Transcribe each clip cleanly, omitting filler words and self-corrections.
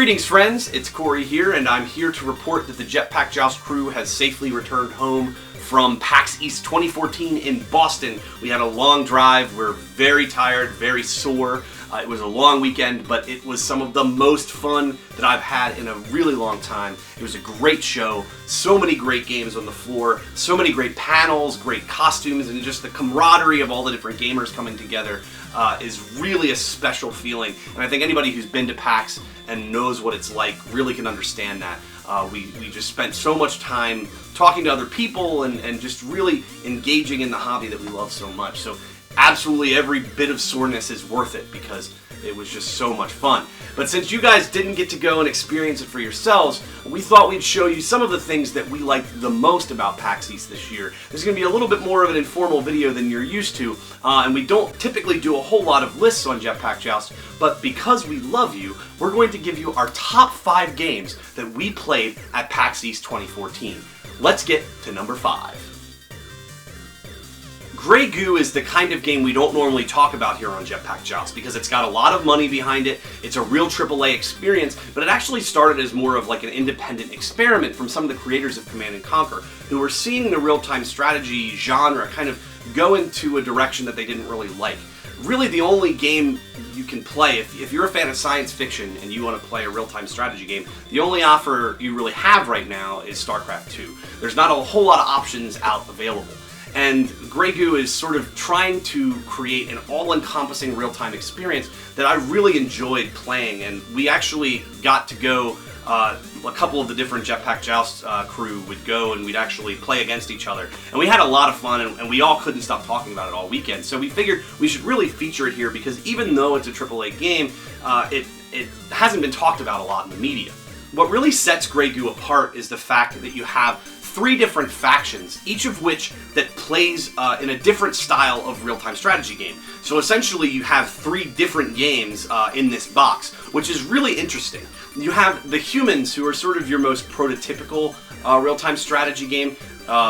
Greetings friends, it's Cory here, and I'm here to report that the Jetpack Joust crew has safely returned home from PAX East 2014 in Boston. We had a long drive, we're very tired, very sore. It was a long weekend, but it was some of the most fun that I've had in a really long time. It was a great show, so many great games on the floor, so many great panels, great costumes, and just the camaraderie of all the different gamers coming together is really a special feeling. And I think anybody who's been to PAX and knows what it's like really can understand that. We just spent so much time talking to other people and just really engaging in the hobby that we love so much. So absolutely every bit of soreness is worth it because it was just so much fun. But since you guys didn't get to go and experience it for yourselves, we thought we'd show you some of the things that we liked the most about PAX East this year. There's going to be a little bit more of an informal video than you're used to, and we don't typically do a whole lot of lists on Jetpack Joust, but because we love you, we're going to give you our top 5 games that we played at PAX East 2014. Let's get to number 5. Grey Goo is the kind of game we don't normally talk about here on Jetpack Joust because it's got a lot of money behind it, it's a real AAA experience, but it actually started as more of like an independent experiment from some of the creators of Command & Conquer, who were seeing the real-time strategy genre kind of go into a direction that they didn't really like. Really the only game you can play, if you're a fan of science fiction and you want to play a real-time strategy game, the only offer you really have right now is StarCraft 2. There's not a whole lot of options out available. And Grey Goo is sort of trying to create an all-encompassing real-time experience that I really enjoyed playing, and we actually got to go, a couple of the different Jetpack Joust crew would go and we'd actually play against each other. And we had a lot of fun, and we all couldn't stop talking about it all weekend. So we figured we should really feature it here because even though it's a AAA game, it hasn't been talked about a lot in the media. What really sets Grey Goo apart is the fact that you have 3 different factions, each of which that plays in a different style of real-time strategy game. So essentially you have 3 different games in this box, which is really interesting. You have the humans, who are sort of your most prototypical real-time strategy game.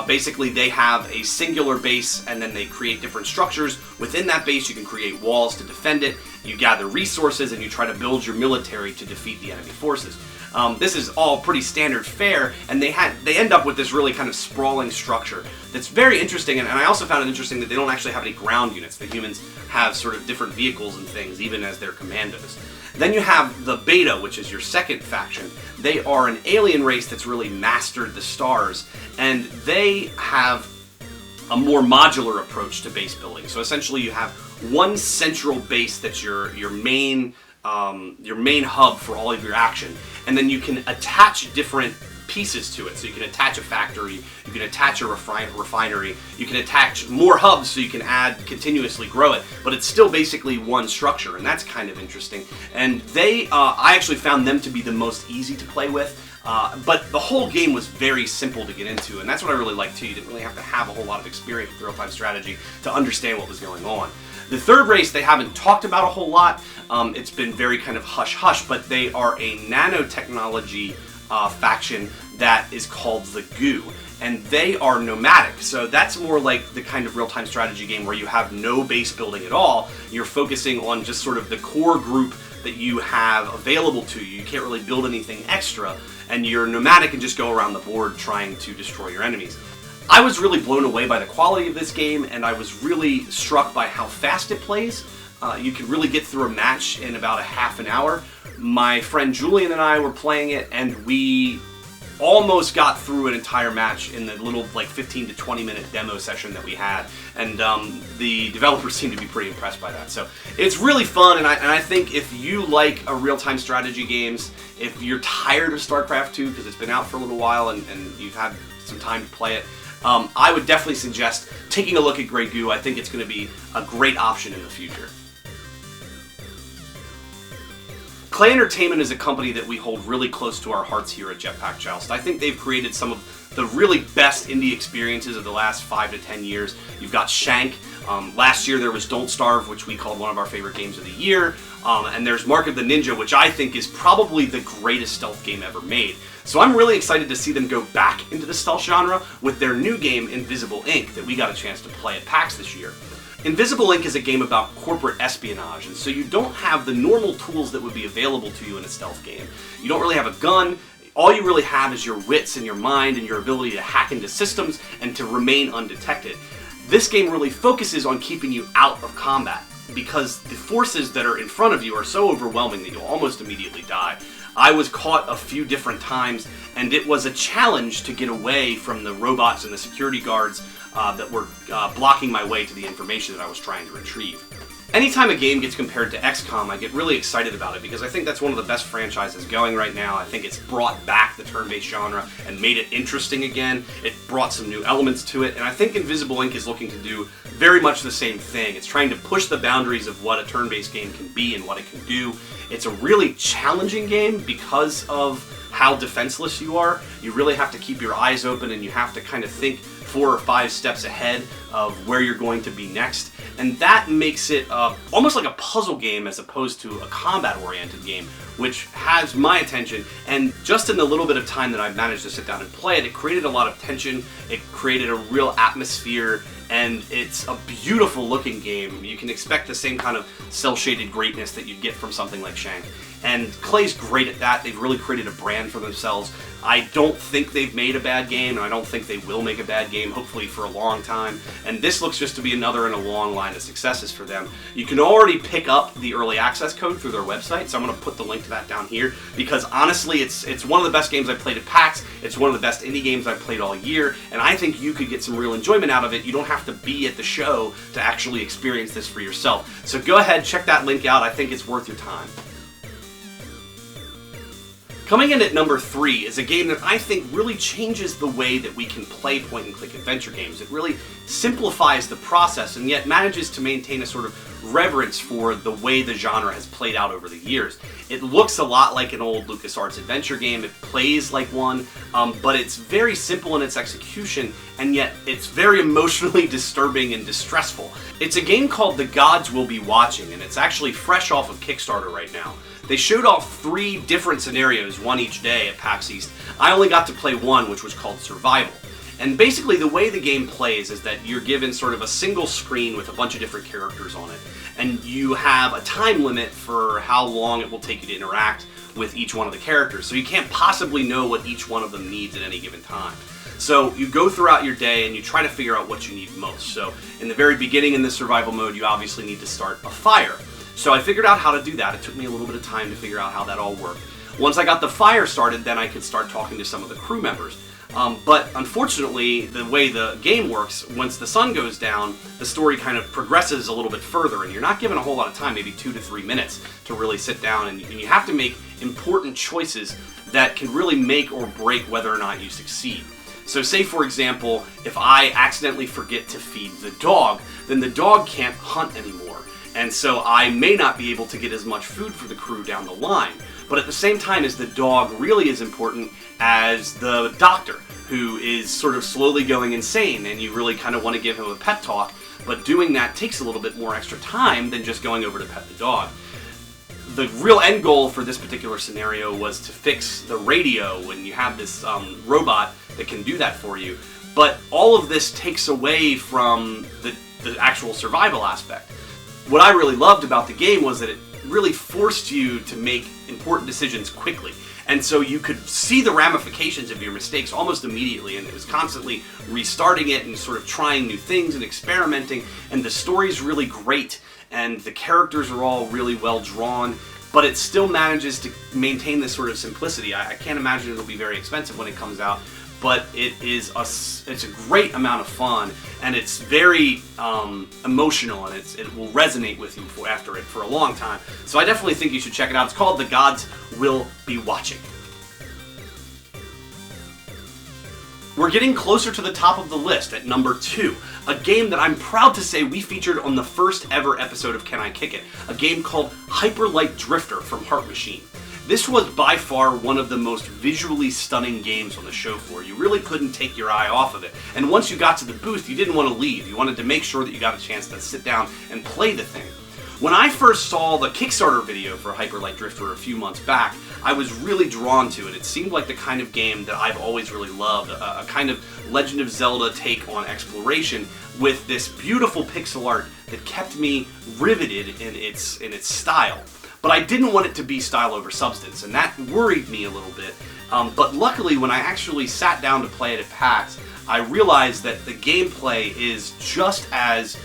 Basically they have a singular base and then they create different structures. Within that base you can create walls to defend it, you gather resources, and you try to build your military to defeat the enemy forces. This is all pretty standard fare, and they end up with this really kind of sprawling structure that's very interesting, and I also found it interesting that they don't actually have any ground units. The humans have sort of different vehicles and things, even as their commandos. Then you have the Beta, which is your second faction. They are an alien race that's really mastered the stars, and they have a more modular approach to base building. So essentially you have one central base that's your main hub for all of your action, and then you can attach different pieces to it. So you can attach a factory, you can attach a refinery, you can attach more hubs so you can continuously grow it, but it's still basically one structure, and that's kind of interesting. And I actually found them to be the most easy to play with, but the whole game was very simple to get into, and that's what I really liked too. You didn't really have to have a whole lot of experience with real-time strategy to understand what was going on. The third race they haven't talked about a whole lot. It's been very kind of hush-hush, but they are a nanotechnology faction that is called the Goo, and they are nomadic. So that's more like the kind of real-time strategy game where you have no base building at all. You're focusing on just sort of the core group that you have available to you. You can't really build anything extra, and you're nomadic and just go around the board trying to destroy your enemies. I was really blown away by the quality of this game, and I was really struck by how fast it plays. You can really get through a match in about a half an hour. My friend Julian and I were playing it, and we almost got through an entire match in the little like 15 to 20 minute demo session that we had, and the developers seemed to be pretty impressed by that. So it's really fun, and I think if you like real-time strategy games, if you're tired of StarCraft 2 because it's been out for a little while and you've had some time to play it, I would definitely suggest taking a look at Grey Goo. I think it's going to be a great option in the future. Clay Entertainment is a company that we hold really close to our hearts here at Jetpack Joust. I think they've created some of the really best indie experiences of the last 5 to 10 years. You've got Shank. Last year there was Don't Starve, which we called one of our favorite games of the year. And there's Mark of the Ninja, which I think is probably the greatest stealth game ever made. So I'm really excited to see them go back into the stealth genre with their new game, Invisible Ink, that we got a chance to play at PAX this year. Invisible Ink is a game about corporate espionage, and so you don't have the normal tools that would be available to you in a stealth game. You don't really have a gun. All you really have is your wits and your mind and your ability to hack into systems and to remain undetected. This game really focuses on keeping you out of combat, because the forces that are in front of you are so overwhelming that you'll almost immediately die. I was caught a few different times, and it was a challenge to get away from the robots and the security guards that were blocking my way to the information that I was trying to retrieve. Anytime a game gets compared to XCOM, I get really excited about it because I think that's one of the best franchises going right now. I think it's brought back the turn-based genre and made it interesting again. It brought some new elements to it, and I think Invisible Ink is looking to do very much the same thing. It's trying to push the boundaries of what a turn-based game can be and what it can do. It's a really challenging game because of how defenseless you are. You really have to keep your eyes open, and you have to kind of think 4 or 5 steps ahead of where you're going to be next. And that makes it almost like a puzzle game as opposed to a combat-oriented game, which has my attention. And just in the little bit of time that I've managed to sit down and play it, it created a lot of tension, it created a real atmosphere, and it's a beautiful looking game. You can expect the same kind of cel-shaded greatness that you'd get from something like Shank. And Clay's great at that. They've really created a brand for themselves. I don't think they've made a bad game, and I don't think they will make a bad game, hopefully for a long time. And this looks just to be another in a long line of successes for them. You can already pick up the early access code through their website, so I'm going to put the link to that down here, because honestly, it's one of the best games I've played at PAX. It's one of the best indie games I've played all year, and I think you could get some real enjoyment out of it. You don't have to be at the show to actually experience this for yourself. So go ahead, check that link out. I think it's worth your time. Coming in at number 3 is a game that I think really changes the way that we can play point-and-click adventure games. It really simplifies the process and yet manages to maintain a sort of reverence for the way the genre has played out over the years. It looks a lot like an old LucasArts adventure game, it plays like one, but it's very simple in its execution, and yet it's very emotionally disturbing and distressful. It's a game called The Gods Will Be Watching, and it's actually fresh off of Kickstarter right now. They showed off 3 different scenarios, one each day at PAX East. I only got to play one, which was called Survival. And basically the way the game plays is that you're given sort of a single screen with a bunch of different characters on it. And you have a time limit for how long it will take you to interact with each one of the characters. So you can't possibly know what each one of them needs at any given time. So you go throughout your day and you try to figure out what you need most. So in the very beginning in the survival mode, you obviously need to start a fire. So I figured out how to do that. It took me a little bit of time to figure out how that all worked. Once I got the fire started, then I could start talking to some of the crew members. But unfortunately, the way the game works, once the sun goes down, the story kind of progresses a little bit further, and you're not given a whole lot of time, maybe 2 to 3 minutes, to really sit down, and you have to make important choices that can really make or break whether or not you succeed. So say, for example, if I accidentally forget to feed the dog, then the dog can't hunt anymore. And so I may not be able to get as much food for the crew down the line. But at the same time, is the dog really as important as the doctor, who is sort of slowly going insane, and you really kind of want to give him a pep talk, but doing that takes a little bit more extra time than just going over to pet the dog. The real end goal for this particular scenario was to fix the radio when you have this robot that can do that for you. But all of this takes away from the actual survival aspect. What I really loved about the game was that it really forced you to make important decisions quickly. And so you could see the ramifications of your mistakes almost immediately, and it was constantly restarting it and sort of trying new things and experimenting, and the story's really great, and the characters are all really well drawn, but it still manages to maintain this sort of simplicity. I can't imagine it'll be very expensive when it comes out, but it's a great amount of fun, and it's very emotional, and it will resonate with you after it for a long time. So I definitely think you should check it out. It's called The Gods Will Be Watching. We're getting closer to the top of the list at number 2, a game that I'm proud to say we featured on the first ever episode of Can I Kick It, a game called Hyper Light Drifter from Heart Machine. This was by far one of the most visually stunning games on the show floor. You really couldn't take your eye off of it. And once you got to the booth, you didn't want to leave. You wanted to make sure that you got a chance to sit down and play the thing. When I first saw the Kickstarter video for Hyper Light Drifter a few months back, I was really drawn to it. It seemed like the kind of game that I've always really loved, a kind of Legend of Zelda take on exploration with this beautiful pixel art that kept me riveted in its style. But I didn't want it to be style over substance, and that worried me a little bit. But luckily, when I actually sat down to play it at PAX, I realized that the gameplay is just as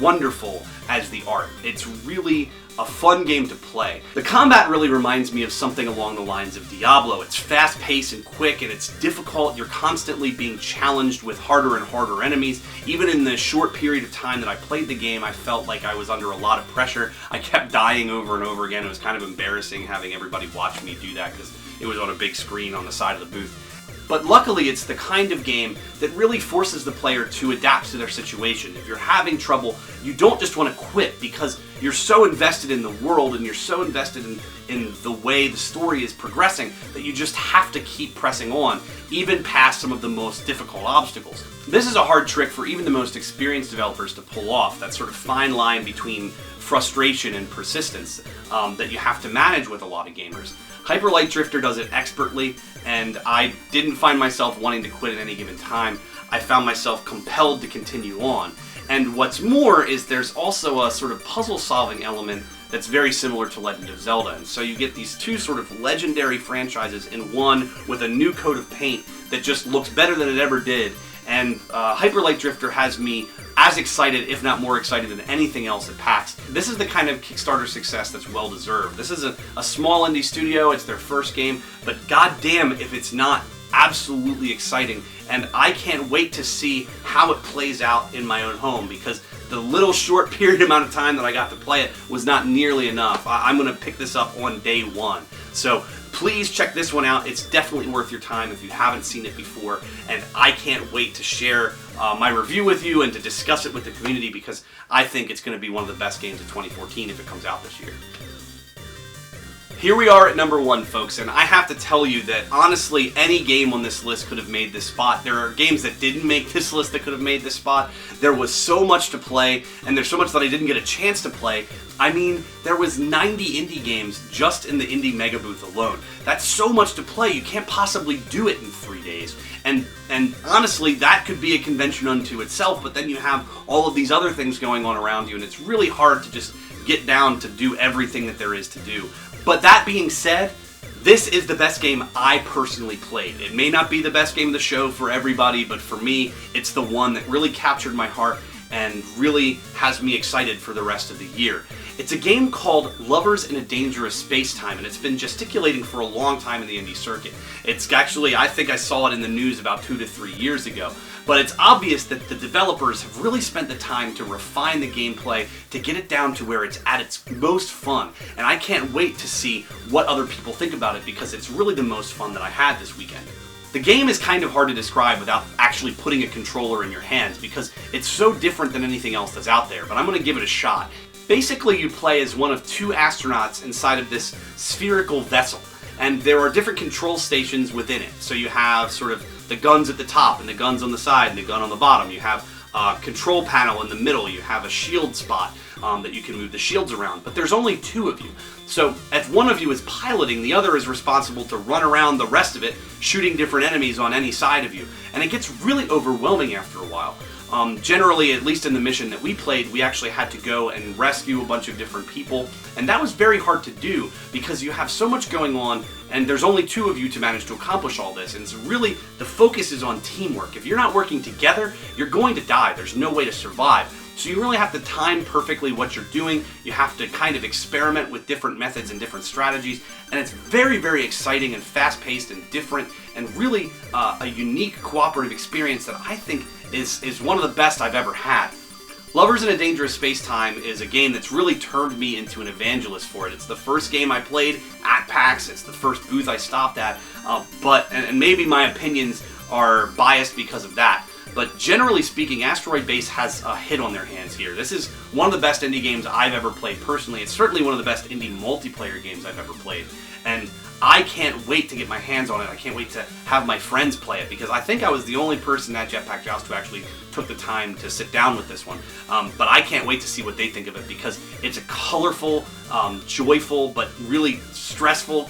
wonderful as the art. It's really a fun game to play. The combat really reminds me of something along the lines of Diablo. It's fast-paced and quick, and it's difficult. You're constantly being challenged with harder and harder enemies. Even in the short period of time that I played the game, I felt like I was under a lot of pressure. I kept dying over and over again. It was kind of embarrassing having everybody watch me do that because it was on a big screen on the side of the booth. But luckily, it's the kind of game that really forces the player to adapt to their situation. If you're having trouble, you don't just want to quit because you're so invested in the world and you're so invested in the way the story is progressing that you just have to keep pressing on, even past some of the most difficult obstacles. This is a hard trick for even the most experienced developers to pull off, that sort of fine line between frustration and persistence that you have to manage with a lot of gamers. Hyper Light Drifter does it expertly, and I didn't find myself wanting to quit at any given time. I found myself compelled to continue on. And what's more is there's also a sort of puzzle-solving element that's very similar to Legend of Zelda. And so you get these two sort of legendary franchises in one with a new coat of paint that just looks better than it ever did. And Hyper Light Drifter has me as excited, if not more excited, than anything else at PAX. This is the kind of Kickstarter success that's well-deserved. This is a small indie studio, it's their first game, but goddamn if it's not absolutely exciting. And I can't wait to see how it plays out in my own home, because the little short period amount of time that I got to play it was not nearly enough. I'm going to pick this up on day one. So please check this one out. It's definitely worth your time if you haven't seen it before, and I can't wait to share my review with you and to discuss it with the community, because I think it's going to be one of the best games of 2014 if it comes out this year. Here we are at number 1, folks, and I have to tell you that honestly any game on this list could have made this spot. There are games that didn't make this list that could have made this spot. There was so much to play, and there's so much that I didn't get a chance to play. I mean, there was 90 indie games just in the indie mega booth alone. That's so much to play, you can't possibly do it in 3 days. And honestly, that could be a convention unto itself, but then you have all of these other things going on around you, and it's really hard to just get down to do everything that there is to do. But that being said, this is the best game I personally played. It may not be the best game of the show for everybody, but for me, it's the one that really captured my heart and really has me excited for the rest of the year. It's a game called Lovers in a Dangerous Spacetime, and it's been gesticulating for a long time in the indie circuit. It's actually, I think I saw it in the news about 2 to 3 years ago. But it's obvious that the developers have really spent the time to refine the gameplay to get it down to where it's at its most fun. And I can't wait to see what other people think about it, because it's really the most fun that I had this weekend. The game is kind of hard to describe without actually putting a controller in your hands, because it's so different than anything else that's out there, but I'm going to give it a shot. Basically, you play as one of 2 astronauts inside of this spherical vessel, and there are different control stations within it. So you have sort of the guns at the top, and the guns on the side, and the gun on the bottom. You have a control panel in the middle. You have a shield spot that you can move the shields around. But there's only 2 of you. So if one of you is piloting, the other is responsible to run around the rest of it, shooting different enemies on any side of you. And it gets really overwhelming after a while. Generally, at least in the mission that we played, we actually had to go and rescue a bunch of different people, and that was very hard to do because you have so much going on, and there's only 2 of you to manage to accomplish all this, and it's really, the focus is on teamwork. If you're not working together, you're going to die. There's no way to survive. So you really have to time perfectly what you're doing. You have to kind of experiment with different methods and different strategies, and it's very, very exciting and fast-paced and different, and really a unique cooperative experience that I think is one of the best I've ever had. Lovers in a Dangerous Spacetime is a game that's really turned me into an evangelist for it. It's the first game I played at PAX, it's the first booth I stopped at, and maybe my opinions are biased because of that. But generally speaking, Asteroid Base has a hit on their hands here. This is one of the best indie games I've ever played personally. It's certainly one of the best indie multiplayer games I've ever played. And I can't wait to get my hands on it. I can't wait to have my friends play it, because I think I was the only person at Jetpack Joust who actually took the time to sit down with this one. But I can't wait to see what they think of it, because it's a colorful, joyful, but really stressful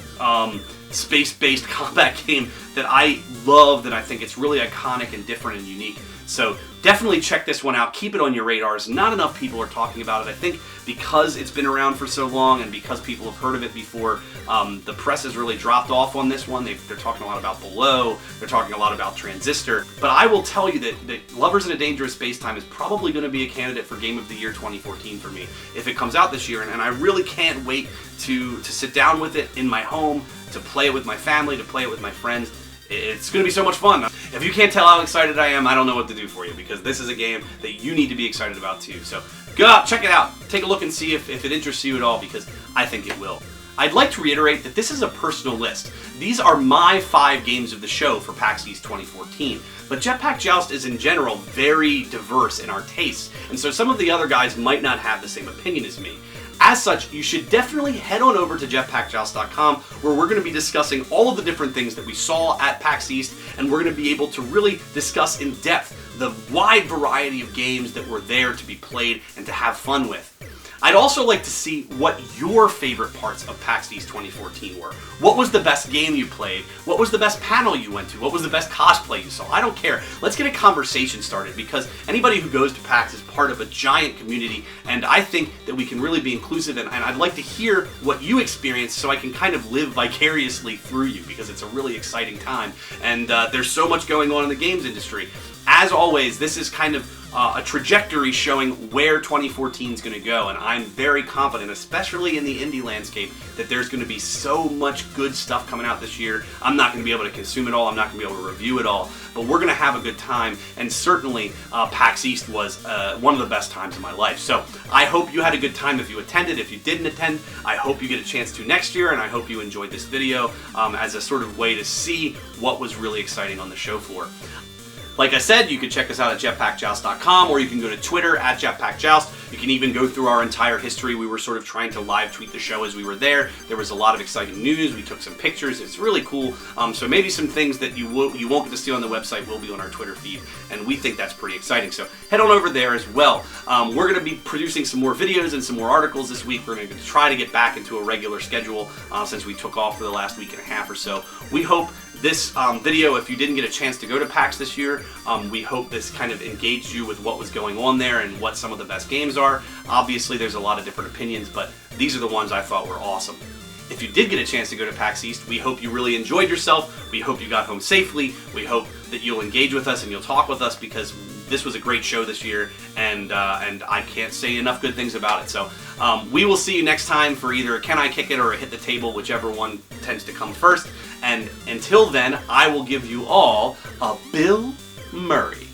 space-based combat game that I loved, and I think it's really iconic and different and unique. So definitely check this one out. Keep it on your radars. Not enough people are talking about it. I think because it's been around for so long and because people have heard of it before, the press has really dropped off on this one. They're talking a lot about Below. They're talking a lot about Transistor. But I will tell you that Lovers in a Dangerous Spacetime is probably going to be a candidate for Game of the Year 2014 for me if it comes out this year. And I really can't wait to sit down with it in my home, to play it with my family, to play it with my friends. It's going to be so much fun. If you can't tell how excited I am, I don't know what to do for you, because this is a game that you need to be excited about too. So go out, check it out, take a look and see if it interests you at all, because I think it will. I'd like to reiterate that this is a personal list. These are my 5 games of the show for PAX East 2014. But Jetpack Joust is in general very diverse in our tastes, and so some of the other guys might not have the same opinion as me. As such, you should definitely head on over to jetpackjoust.com, where we're going to be discussing all of the different things that we saw at PAX East, and we're going to be able to really discuss in depth the wide variety of games that were there to be played and to have fun with. I'd also like to see what your favorite parts of PAX East 2014 were. What was the best game you played? What was the best panel you went to? What was the best cosplay you saw? I don't care. Let's get a conversation started, because anybody who goes to PAX is part of a giant community, and I think that we can really be inclusive, and I'd like to hear what you experienced so I can kind of live vicariously through you, because it's a really exciting time, and there's so much going on in the games industry. As always, this is kind of a trajectory showing where 2014 is going to go, and I'm very confident, especially in the indie landscape, that there's going to be so much good stuff coming out this year. I'm not going to be able to consume it all, I'm not going to be able to review it all, but we're going to have a good time, and certainly PAX East was one of the best times of my life. So I hope you had a good time if you attended. If you didn't attend, I hope you get a chance to next year, and I hope you enjoyed this video as a sort of way to see what was really exciting on the show floor. Like I said, you can check us out at jetpackjoust.com, or you can go to Twitter at jetpackjoust. You can even go through our entire history. We were sort of trying to live tweet the show as we were there. There was a lot of exciting news. We took some pictures. It's really cool. So maybe some things that you won't get to see on the website will be on our Twitter feed, and we think that's pretty exciting. So head on over there as well. We're going to be producing some more videos and some more articles this week. We're going to try to get back into a regular schedule since we took off for the last week and a half or so. We hope this video, if you didn't get a chance to go to PAX this year, we hope this kind of engaged you with what was going on there and what some of the best games are. Obviously, there's a lot of different opinions, but these are the ones I thought were awesome. If you did get a chance to go to PAX East, we hope you really enjoyed yourself. We hope you got home safely. We hope that you'll engage with us and you'll talk with us, because this was a great show this year, and I can't say enough good things about it. So we will see you next time for either a Can I Kick It or a Hit the Table, whichever one tends to come first. And until then, I will give you all a Bill Murray.